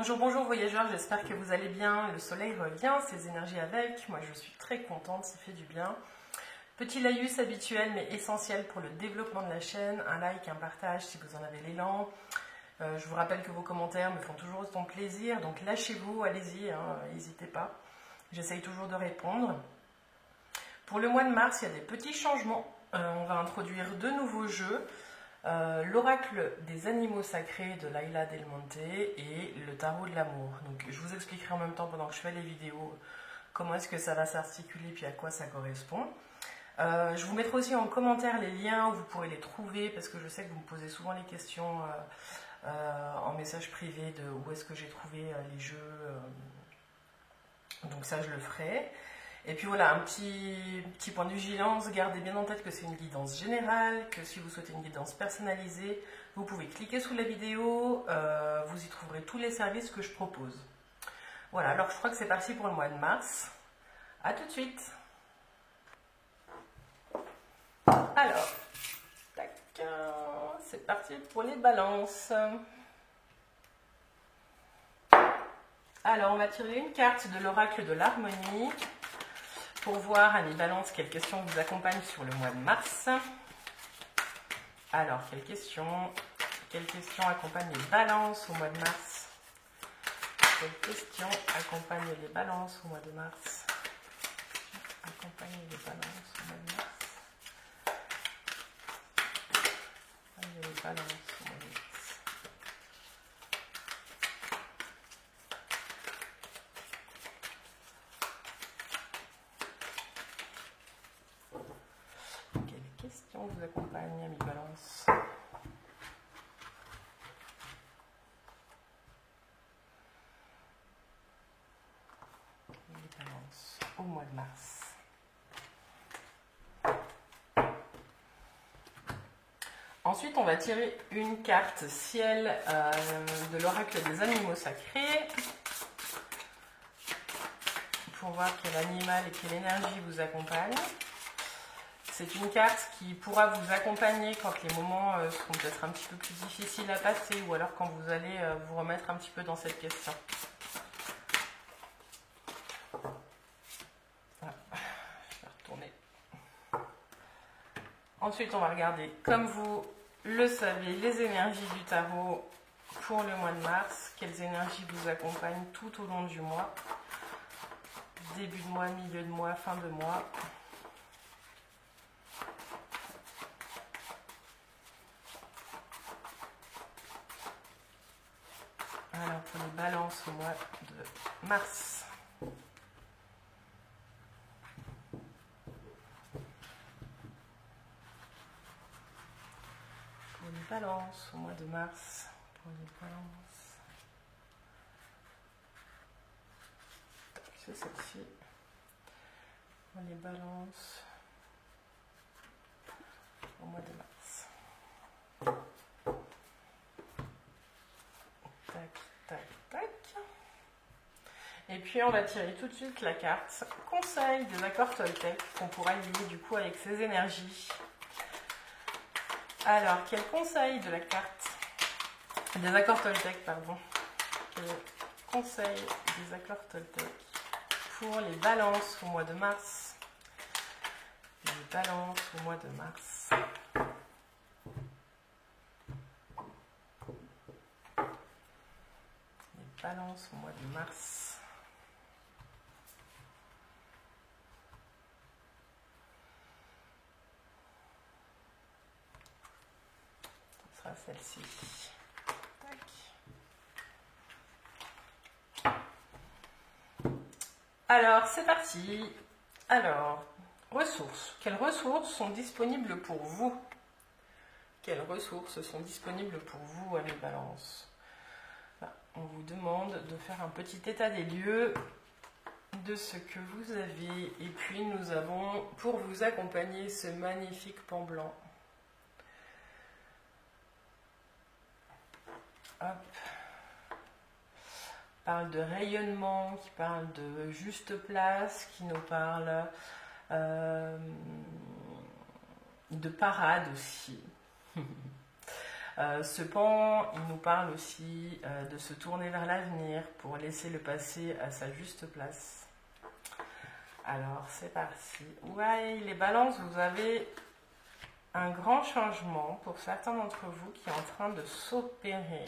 Bonjour, bonjour voyageurs, j'espère que vous allez bien. Le soleil revient, ses énergies avec. Moi je suis très contente, ça fait du bien. Petit laïus habituel mais essentiel pour le développement de la chaîne. Un like, un partage si vous en avez l'élan. Je vous rappelle que vos commentaires me font toujours autant plaisir, donc lâchez-vous, allez-y, n'hésitez pas. J'essaye toujours de répondre. Pour le mois de mars, il y a des petits changements. On va introduire deux nouveaux jeux. L'oracle des animaux sacrés de Laila Del Monte et le tarot de l'amour. Donc je vous expliquerai en même temps pendant que je fais les vidéos comment est-ce que ça va s'articuler puis à quoi ça correspond. Je vous mettrai aussi en commentaire les liens où vous pourrez les trouver parce que je sais que vous me posez souvent les questions en message privé de où est-ce que j'ai trouvé les jeux. Donc ça je le ferai. Et puis voilà, un petit point de vigilance, gardez bien en tête que c'est une guidance générale, que si vous souhaitez une guidance personnalisée, vous pouvez cliquer sous la vidéo, vous y trouverez tous les services que je propose. Voilà, alors je crois que c'est parti pour le mois de mars. A tout de suite. Alors, tac, c'est parti pour les balances. Alors, on va tirer une carte de l'oracle de l'harmonie. Pour voir, Amis Balance, quelles questions vous accompagnent sur le mois de mars. Alors, quelles questions accompagnent les balances au mois de mars? Quelles questions accompagnent les balances au mois de mars? Accompagnent les balances au mois de mars. Accompagnent les balances au mois de mars. Questions vous accompagnent, Amis Balance. Les balances au mois de mars. Ensuite, on va tirer une carte ciel de l'oracle des animaux sacrés pour voir quel animal et quelle énergie vous accompagne. C'est une carte qui pourra vous accompagner quand les moments seront peut-être un petit peu plus difficiles à passer ou alors quand vous allez vous remettre un petit peu dans cette question. Voilà. Je vais retourner. Ensuite, on va regarder, comme vous le savez, les énergies du tarot pour le mois de mars. Quelles énergies vous accompagnent tout au long du mois. Début de mois, milieu de mois, fin de mois. Alors pour les balances au mois de mars. Pour les balances au mois de mars. Pour les balances. C'est celle-ci. Pour les balances au mois de mars. Tac, tac, tac. Et puis on va tirer tout de suite la carte conseil des accords Toltec qu'on pourra lier du coup avec ces énergies. Alors, quel conseil de la carte des accords Toltec, pardon. Quel conseil des accords Toltec pour les balances au mois de mars. Les balances au mois de mars. Les balances au mois de mars. Ce sera celle-ci. Alors, c'est parti. Alors, ressources. Quelles ressources sont disponibles pour vous? Quelles ressources sont disponibles pour vous, Amis Balance? On vous demande de faire un petit état des lieux de ce que vous avez. Et puis, nous avons, pour vous accompagner, ce magnifique pan blanc. Hop. Parle de rayonnement, qui parle de juste place, qui nous parle de parade aussi. Ce pan, il nous parle aussi de se tourner vers l'avenir pour laisser le passé à sa juste place. Alors, c'est parti. Ouais, les balances, vous avez un grand changement pour certains d'entre vous qui est en train de s'opérer.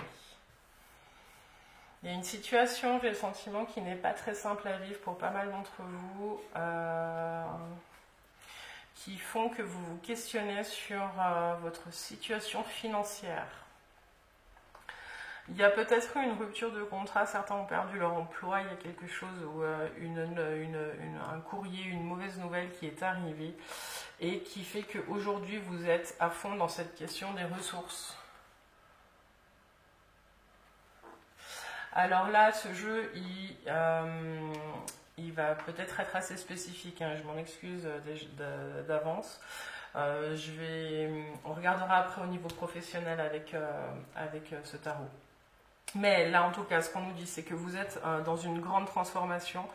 Il y a une situation, j'ai le sentiment, qui n'est pas très simple à vivre pour pas mal d'entre vous, qui font que vous vous questionnez sur votre situation financière. Il y a peut-être eu une rupture de contrat, certains ont perdu leur emploi, il y a quelque chose, ou un courrier, une mauvaise nouvelle qui est arrivée et qui fait qu'aujourd'hui vous êtes à fond dans cette question des ressources. Alors là, ce jeu, il va peut-être être assez spécifique, hein, je m'en excuse d'avance. On regardera après au niveau professionnel avec ce tarot. Mais là, en tout cas, ce qu'on nous dit, c'est que vous êtes dans une grande transformation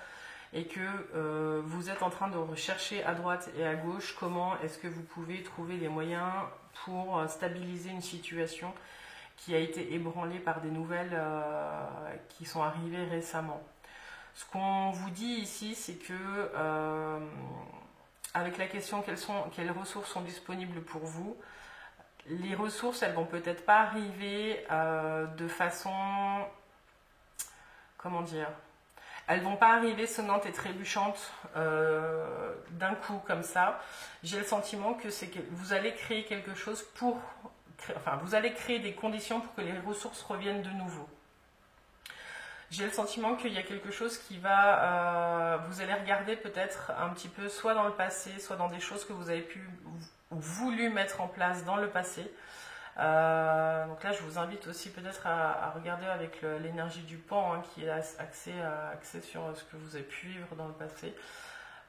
et que vous êtes en train de rechercher à droite et à gauche comment est-ce que vous pouvez trouver les moyens pour stabiliser une situation qui a été ébranlée par des nouvelles qui sont arrivées récemment. Ce qu'on vous dit ici, c'est que avec la question quelles ressources sont disponibles pour vous, les ressources, elles vont peut-être pas arriver de façon, comment dire, elles vont pas arriver sonnantes et trébuchantes d'un coup comme ça. J'ai le sentiment que vous allez créer quelque chose vous allez créer des conditions pour que les ressources reviennent de nouveau. J'ai le sentiment qu'il y a quelque chose qui va, vous allez regarder peut-être un petit peu soit dans le passé, soit dans des choses que vous avez voulu mettre en place dans le passé. Donc là, je vous invite aussi peut-être à regarder avec l'énergie du pan, hein, qui est axée sur ce que vous avez pu vivre dans le passé,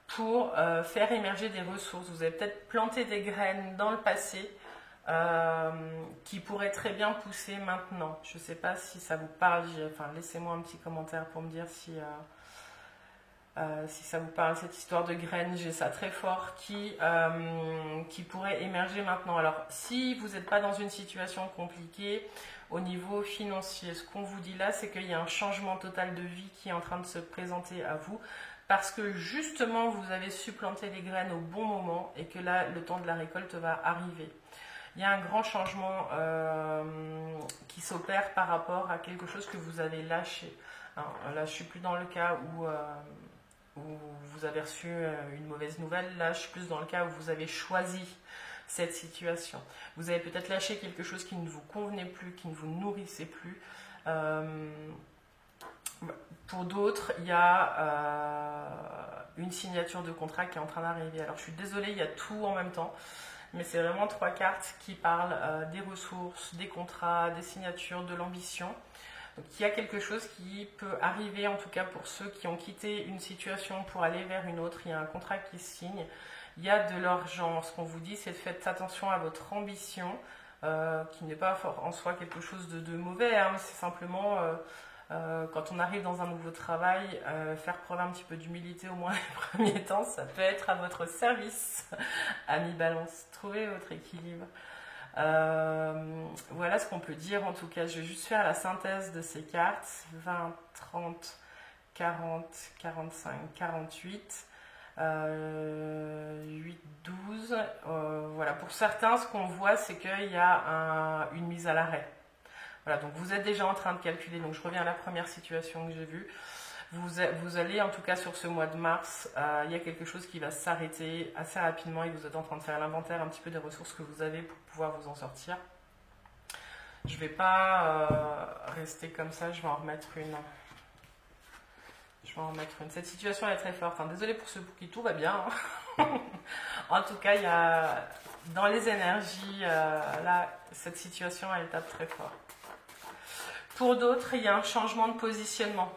pour faire émerger des ressources. Vous avez peut-être planté des graines dans le passé qui pourraient très bien pousser maintenant. Je ne sais pas si ça vous parle, laissez-moi un petit commentaire pour me dire si ça vous parle, cette histoire de graines. J'ai ça très fort qui pourrait émerger maintenant. Alors, si vous n'êtes pas dans une situation compliquée au niveau financier, ce qu'on vous dit là, c'est qu'il y a un changement total de vie qui est en train de se présenter à vous, parce que justement, vous avez su planter les graines au bon moment et que là, le temps de la récolte va arriver. Il y a un grand changement qui s'opère par rapport à quelque chose que vous avez lâché. Alors, là, je ne suis plus dans le cas où vous avez reçu une mauvaise nouvelle. Là, je suis plus dans le cas où vous avez choisi cette situation. Vous avez peut-être lâché quelque chose qui ne vous convenait plus, qui ne vous nourrissait plus. Pour d'autres, il y a une signature de contrat qui est en train d'arriver. Alors, je suis désolée, il y a tout en même temps. Mais c'est vraiment 3 cartes qui parlent des ressources, des contrats, des signatures, de l'ambition. Donc il y a quelque chose qui peut arriver, en tout cas pour ceux qui ont quitté une situation pour aller vers une autre. Il y a un contrat qui se signe. Il y a de l'argent. Ce qu'on vous dit, c'est de faire attention à votre ambition, qui n'est pas en soi quelque chose de mauvais, hein, mais c'est simplement... quand on arrive dans un nouveau travail, faire preuve un petit peu d'humilité au moins les premiers temps, ça peut être à votre service, ami Balance. Trouvez votre équilibre. Voilà ce qu'on peut dire en tout cas. Je vais juste faire la synthèse de ces cartes. 20, 30, 40, 45, 48, 8, 12. Voilà. Pour certains, ce qu'on voit, c'est qu'il y a une mise à l'arrêt. Voilà, donc vous êtes déjà en train de calculer. Donc je reviens à la première situation que j'ai vue. Vous allez, en tout cas sur ce mois de mars, il y a quelque chose qui va s'arrêter assez rapidement et vous êtes en train de faire l'inventaire un petit peu des ressources que vous avez pour pouvoir vous en sortir. Je ne vais pas rester comme ça, je vais en remettre une. Cette situation est très forte. Hein. Désolée pour ceux pour qui tout va bien. Hein. En tout cas, il y a dans les énergies, là, cette situation, elle tape très fort. Pour d'autres, il y a un changement de positionnement.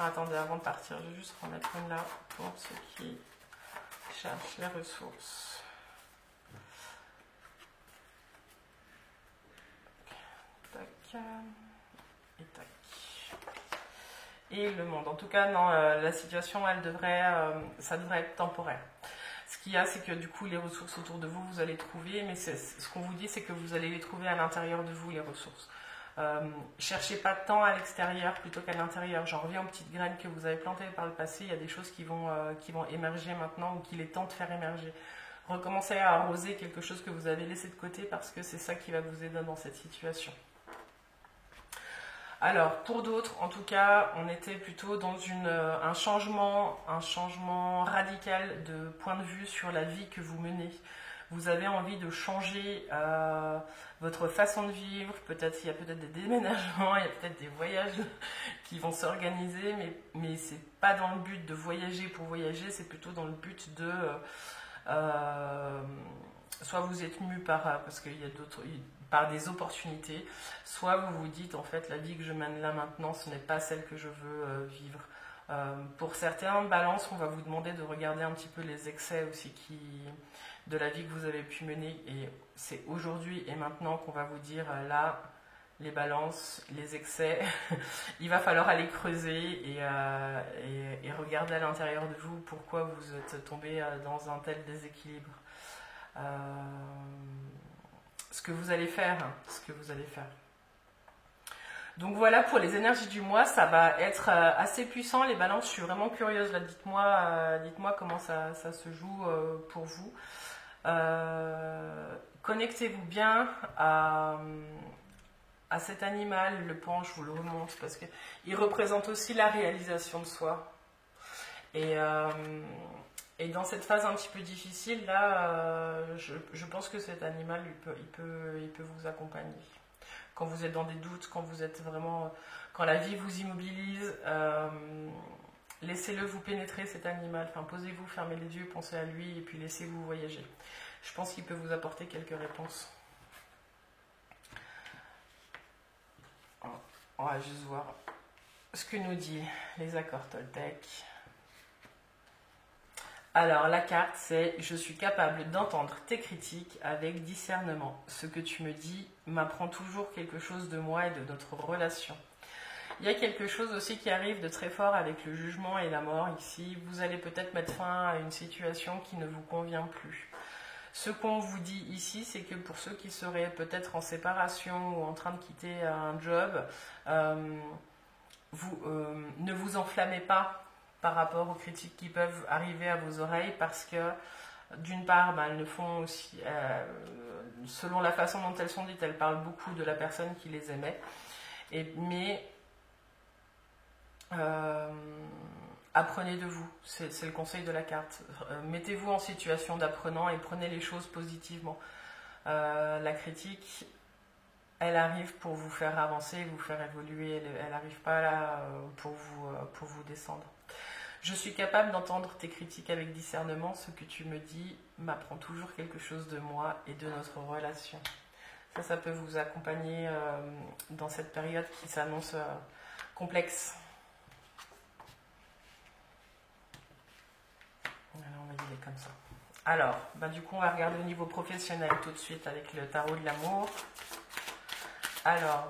Attendez, avant de partir, je vais juste remettre une là pour ceux qui cherchent les ressources. Tac. Et tac. Et le monde. En tout cas, non, la situation, ça devrait être temporaire. Ce qu'il y a, c'est que du coup, les ressources autour de vous, vous allez trouver, mais ce qu'on vous dit, c'est que vous allez les trouver à l'intérieur de vous, les ressources. Cherchez pas tant à l'extérieur plutôt qu'à l'intérieur. J'en reviens aux petites graines que vous avez plantées par le passé. Il y a des choses qui vont émerger maintenant ou qu'il est temps de faire émerger. Recommencez à arroser quelque chose que vous avez laissé de côté parce que c'est ça qui va vous aider dans cette situation. Alors, pour d'autres, en tout cas, on était plutôt dans un changement radical de point de vue sur la vie que vous menez. Vous avez envie de changer votre façon de vivre, il y a peut-être des déménagements, il y a peut-être des voyages qui vont s'organiser, mais c'est pas dans le but de voyager pour voyager, c'est plutôt dans le but de... soit vous êtes mu parce qu'il y a par des opportunités, soit vous vous dites en fait la vie que je mène là maintenant, ce n'est pas celle que je veux vivre. Pour certains balances, on va vous demander de regarder un petit peu les excès aussi de la vie que vous avez pu mener, et c'est aujourd'hui et maintenant qu'on va vous dire là, les balances, les excès, il va falloir aller creuser et regarder à l'intérieur de vous pourquoi vous êtes tombé dans un tel déséquilibre. Ce que vous allez faire. Donc voilà pour les énergies du mois, ça va être assez puissant les balances, je suis vraiment curieuse là, dites-moi comment ça se joue pour vous. Connectez-vous bien à cet animal, le pan, je vous le remonte parce qu'il représente aussi la réalisation de soi. Et dans cette phase un petit peu difficile, là, je pense que cet animal, il peut vous accompagner. Quand vous êtes dans des doutes, quand la vie vous immobilise, laissez-le vous pénétrer, cet animal. Enfin, posez-vous, fermez les yeux, pensez à lui et puis laissez-vous voyager. Je pense qu'il peut vous apporter quelques réponses. On va juste voir ce que nous dit les accords Toltec. Alors, la carte, c'est « Je suis capable d'entendre tes critiques avec discernement. Ce que tu me dis m'apprend toujours quelque chose de moi et de notre relation. » Il y a quelque chose aussi qui arrive de très fort avec le jugement et la mort ici. Vous allez peut-être mettre fin à une situation qui ne vous convient plus. Ce qu'on vous dit ici, c'est que pour ceux qui seraient peut-être en séparation ou en train de quitter un job, ne vous enflammez pas par rapport aux critiques qui peuvent arriver à vos oreilles parce que d'une part, elles ne font aussi, selon la façon dont elles sont dites, elles parlent beaucoup de la personne qui les émet. Mais apprenez de vous, c'est le conseil de la carte. Mettez-vous en situation d'apprenant et prenez les choses positivement. La critique, elle arrive pour vous faire avancer, vous faire évoluer, elle n'arrive pas là pour vous descendre. Je suis capable d'entendre tes critiques avec discernement. Ce que tu me dis m'apprend toujours quelque chose de moi et de notre relation. Ça peut vous accompagner dans cette période qui s'annonce complexe. Alors, on va y aller comme ça. Alors, du coup, on va regarder au niveau professionnel tout de suite avec le tarot de l'amour. Alors,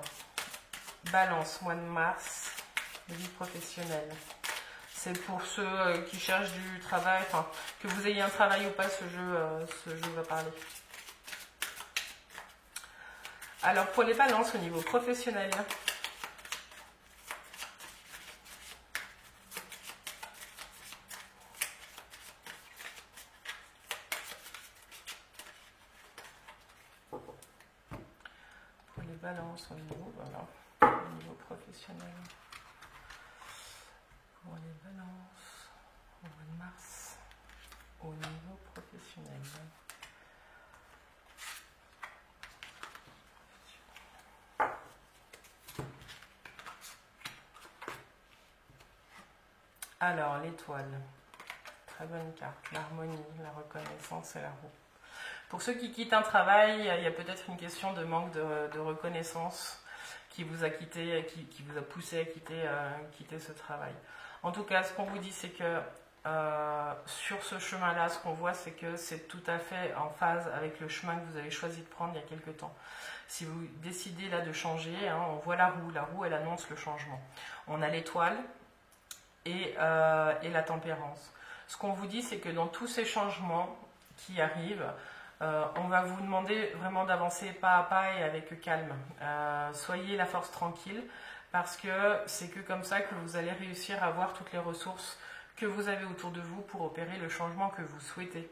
Balance, mois de mars, vie professionnelle. C'est pour ceux qui cherchent du travail, enfin, que vous ayez un travail ou pas, ce jeu va parler. Alors, pour les balances au niveau professionnel, au niveau professionnel. Pour les balances, au mois de mars, au niveau professionnel. Alors, l'étoile. Très bonne carte. L'harmonie, la reconnaissance et la roue. Pour ceux qui quittent un travail, il y a peut-être une question de manque de reconnaissance qui vous a quitté, qui vous a poussé à quitter ce travail. En tout cas, ce qu'on vous dit, c'est que sur ce chemin-là, ce qu'on voit, c'est que c'est tout à fait en phase avec le chemin que vous avez choisi de prendre il y a quelque temps. Si vous décidez là de changer, on voit la roue, elle annonce le changement. On a l'étoile et la tempérance. Ce qu'on vous dit, c'est que dans tous ces changements qui arrivent, on va vous demander vraiment d'avancer pas à pas et avec calme. Soyez la force tranquille, parce que c'est que comme ça que vous allez réussir à avoir toutes les ressources que vous avez autour de vous pour opérer le changement que vous souhaitez.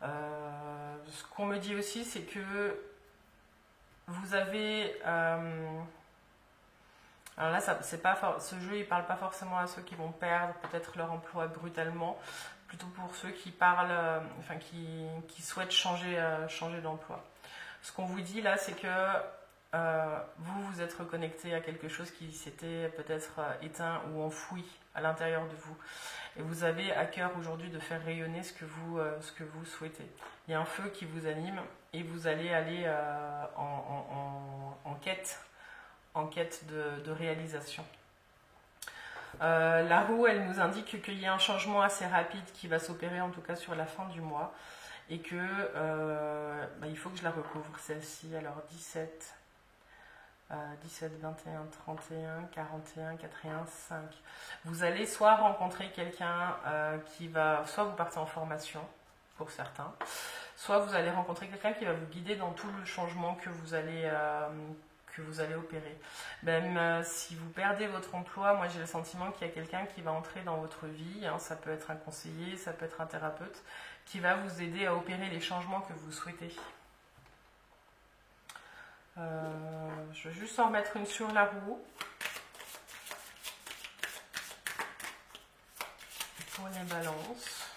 Ce qu'on me dit aussi, c'est que vous avez... alors là, ce jeu, il ne parle pas forcément à ceux qui vont perdre peut-être leur emploi brutalement, plutôt pour ceux qui parlent, qui souhaitent changer d'emploi. Ce qu'on vous dit là, c'est que vous êtes reconnecté à quelque chose qui s'était peut-être éteint ou enfoui à l'intérieur de vous. Et vous avez à cœur aujourd'hui de faire rayonner ce que vous souhaitez. Il y a un feu qui vous anime et vous allez aller en quête de réalisation. La roue, elle nous indique qu'il y a un changement assez rapide qui va s'opérer, en tout cas sur la fin du mois, et que il faut que je la recouvre, celle-ci. Alors 17, 21, 31, 41, 81, 5. Vous allez soit rencontrer quelqu'un qui va, soit vous partez en formation, pour certains, soit vous allez rencontrer quelqu'un qui va vous guider dans tout le changement que vous allez opérer. Même si vous perdez votre emploi, moi j'ai le sentiment qu'il y a quelqu'un qui va entrer dans votre vie, hein, ça peut être un conseiller, ça peut être un thérapeute, qui va vous aider à opérer les changements que vous souhaitez. Je vais juste en remettre une sur la roue. Pour les balances.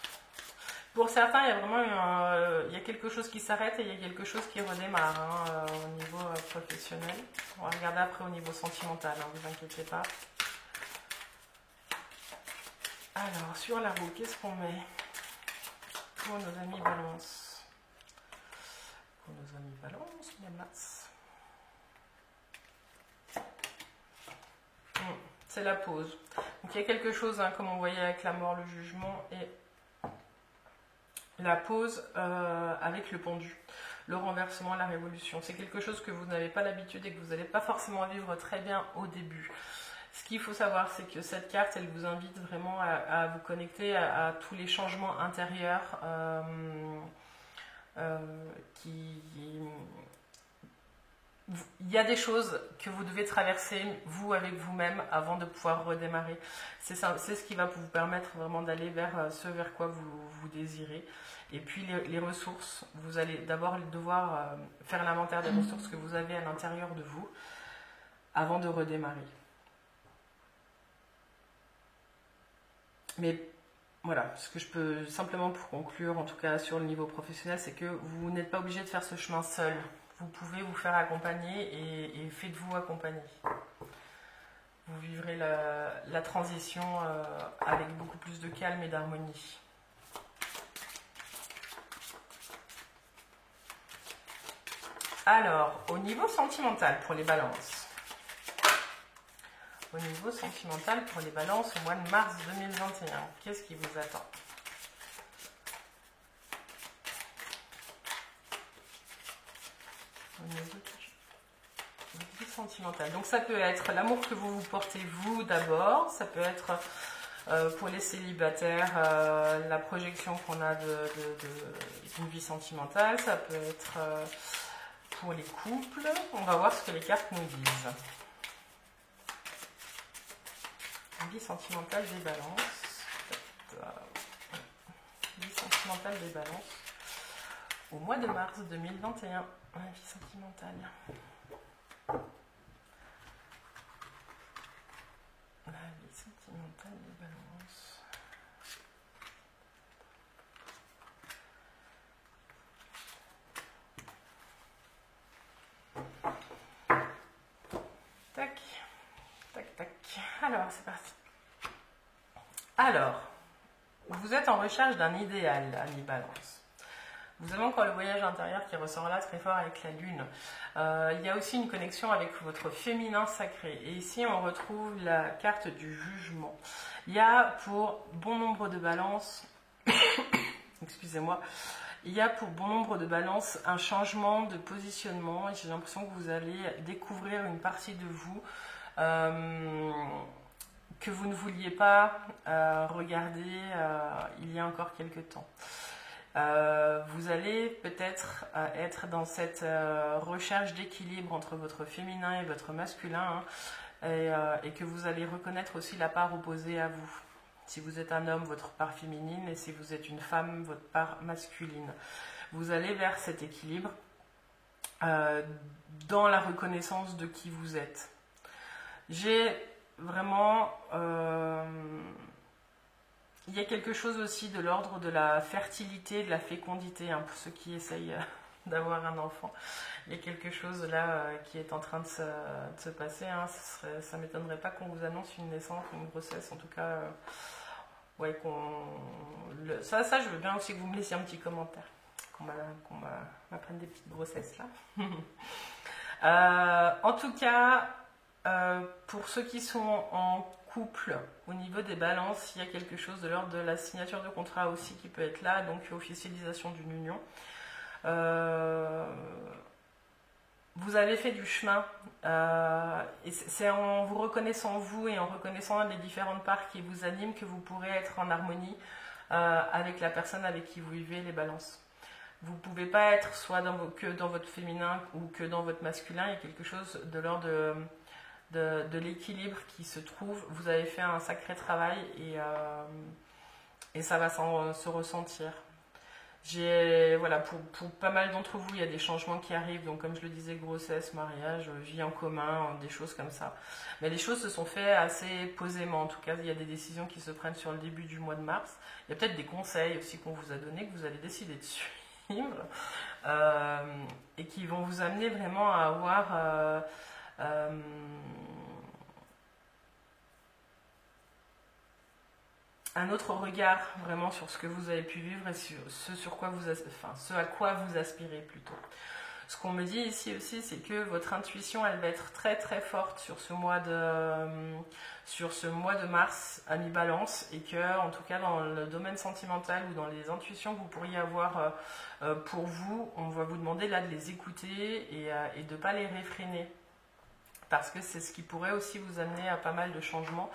Pour certains, il y a vraiment il y a quelque chose qui s'arrête et il y a quelque chose qui redémarre hein, au niveau professionnel. On va regarder après au niveau sentimental, ne vous inquiétez pas. Alors, sur la roue, qu'est-ce qu'on met pour nos amis balance? Pour nos amis balance, les masses. C'est la pause. Donc il y a quelque chose, hein, comme on voyait avec la mort, le jugement et la pause avec le pendu, le renversement, la révolution. C'est quelque chose que vous n'avez pas l'habitude et que vous n'allez pas forcément vivre très bien au début. Ce qu'il faut savoir, c'est que cette carte, elle vous invite vraiment à vous connecter à tous les changements intérieurs il y a des choses que vous devez traverser, vous, avec vous-même, avant de pouvoir redémarrer. C'est ce qui va vous permettre vraiment d'aller vers ce vers quoi vous désirez. Et puis les ressources, vous allez d'abord devoir faire l'inventaire des ressources que vous avez à l'intérieur de vous avant de redémarrer. Mais voilà, ce que je peux simplement pour conclure, en tout cas sur le niveau professionnel, c'est que vous n'êtes pas obligé de faire ce chemin seul. Vous pouvez vous faire accompagner et faites-vous accompagner. Vous vivrez la transition avec beaucoup plus de calme et d'harmonie. Alors, au niveau sentimental pour les balances. Au niveau sentimental pour les balances au mois de mars 2021, qu'est-ce qui vous attend ? Au niveau de vie sentimentale. Donc ça peut être l'amour que vous vous portez vous d'abord, ça peut être pour les célibataires la projection qu'on a d'une vie sentimentale, ça peut être pour les couples. On va voir ce que les cartes nous disent. Vie sentimentale des balances. Vie sentimentale des balances au mois de mars 2021. Vie sentimentale. La vie sentimentale des balances. Tac, tac, tac. Alors, c'est parti. Alors, vous êtes en recherche d'un idéal, ami balance. Vous avez encore le voyage intérieur qui ressort là très fort avec la lune. Il y a aussi une connexion avec votre féminin sacré. Et ici, on retrouve la carte du jugement. Il y a pour bon nombre de balances, excusez-moi, il y a pour bon nombre de balances un changement de positionnement. Et j'ai l'impression que vous allez découvrir une partie de vous que vous ne vouliez pas regarder il y a encore quelques temps. Vous allez peut-être être dans cette recherche d'équilibre entre votre féminin et votre masculin, hein, et que vous allez reconnaître aussi la part opposée à vous. Si vous êtes un homme, votre part féminine, et si vous êtes une femme, votre part masculine. Vous allez vers cet équilibre dans la reconnaissance de qui vous êtes. J'ai vraiment... il y a quelque chose aussi de l'ordre de la fertilité, de la fécondité, hein, pour ceux qui essayent d'avoir un enfant. Il y a quelque chose là qui est en train de se passer. Hein. Ça ne m'étonnerait pas qu'on vous annonce une naissance, une grossesse, en tout cas... ouais, ça, je veux bien aussi que vous me laissiez un petit commentaire, qu'on m'apprenne des petites grossesses là. En tout cas, pour ceux qui sont en couple, au niveau des balances, il y a quelque chose de l'ordre de la signature de contrat aussi qui peut être là, donc officialisation d'une union. Vous avez fait du chemin, et c'est en vous reconnaissant vous et en reconnaissant les différentes parts qui vous animent que vous pourrez être en harmonie avec la personne avec qui vous vivez les balances. Vous ne pouvez pas être soit que dans votre féminin ou que dans votre masculin, il y a quelque chose de l'ordre de l'équilibre qui se trouve. Vous avez fait un sacré travail et ça va se ressentir. Voilà, pour pas mal d'entre vous, il y a des changements qui arrivent, donc comme je le disais, grossesse, mariage, vie en commun, des choses comme ça. Mais les choses se sont faites assez posément, en tout cas, il y a des décisions qui se prennent sur le début du mois de mars. Il y a peut-être des conseils aussi qu'on vous a donnés, que vous allez décider de suivre, et qui vont vous amener vraiment à avoir... un autre regard vraiment sur ce que vous avez pu vivre et sur ce à quoi vous aspirez plutôt. Ce qu'on me dit ici aussi, c'est que votre intuition, elle va être très très forte sur ce mois de mars à mi-balance, et que, en tout cas, dans le domaine sentimental ou dans les intuitions que vous pourriez avoir pour vous, on va vous demander là de les écouter et de ne pas les réfréner, parce que c'est ce qui pourrait aussi vous amener à pas mal de changements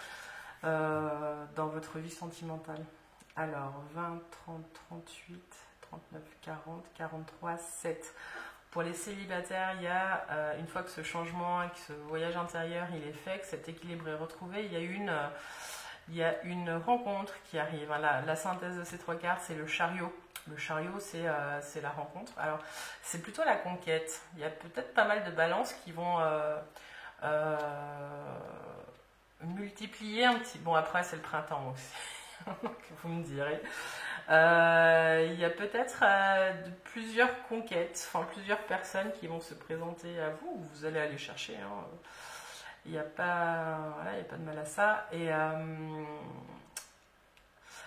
dans votre vie sentimentale. Alors, 20, 30, 38, 39, 40, 43, 7. Pour les célibataires, il y a, une fois que ce changement, que ce voyage intérieur, il est fait, que cet équilibre est retrouvé, il y a une rencontre qui arrive. La synthèse de ces trois cartes, c'est le chariot. Le chariot, c'est la rencontre. Alors, c'est plutôt la conquête. Il y a peut-être pas mal de balances qui vont... multiplier un petit... Bon, après, c'est le printemps aussi, vous me direz. Il y a peut-être plusieurs conquêtes, enfin plusieurs personnes qui vont se présenter à vous, vous allez aller chercher. Hein. Il n'y a pas de mal à ça. Et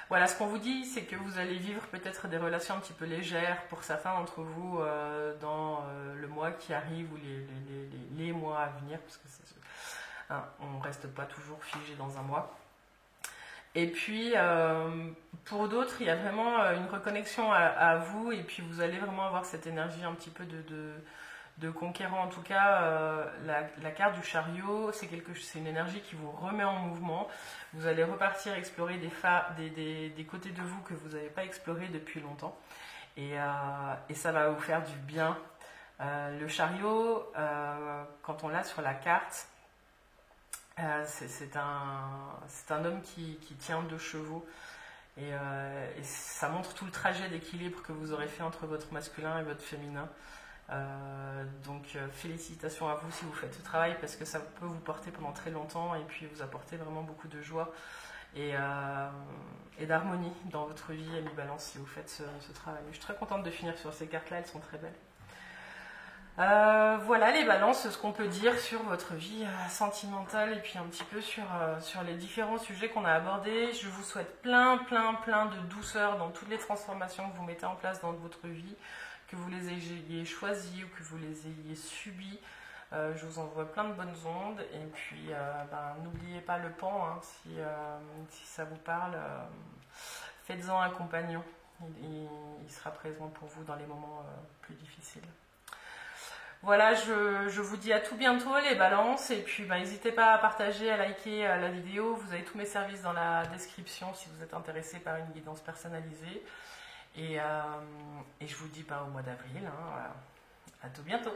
voilà, ce qu'on vous dit, c'est que vous allez vivre peut-être des relations un petit peu légères pour certains d'entre vous dans le mois qui arrive ou les mois à venir, parce que on ne reste pas toujours figé dans un mois. Et puis, pour d'autres, il y a vraiment une reconnexion à vous, et puis vous allez vraiment avoir cette énergie un petit peu de conquérant. En tout cas, la carte du chariot, c'est une énergie qui vous remet en mouvement. Vous allez repartir explorer des côtés de vous que vous n'avez pas explorés depuis longtemps, et ça va vous faire du bien. Le chariot, quand on l'a sur la carte, c'est un homme qui tient 2 chevaux, et ça montre tout le trajet d'équilibre que vous aurez fait entre votre masculin et votre féminin. Donc félicitations à vous si vous faites ce travail, parce que ça peut vous porter pendant très longtemps et puis vous apporter vraiment beaucoup de joie et d'harmonie dans votre vie à mi-balance si vous faites ce travail. Je suis très contente de finir sur ces cartes là, elles sont très belles. Voilà les balances, ce qu'on peut dire sur votre vie sentimentale, et puis un petit peu sur les différents sujets qu'on a abordés. Je vous souhaite plein de douceur dans toutes les transformations que vous mettez en place dans votre vie, que vous les ayez choisies ou que vous les ayez subies. Je vous envoie plein de bonnes ondes, et puis n'oubliez pas le pan, hein, si ça vous parle, faites-en un compagnon, il sera présent pour vous dans les moments plus difficiles. Voilà, je vous dis à tout bientôt les balances et puis n'hésitez pas à partager, à liker la vidéo. Vous avez tous mes services dans la description si vous êtes intéressé par une guidance personnalisée. Et je vous dis au mois d'avril. Hein, voilà. À tout bientôt.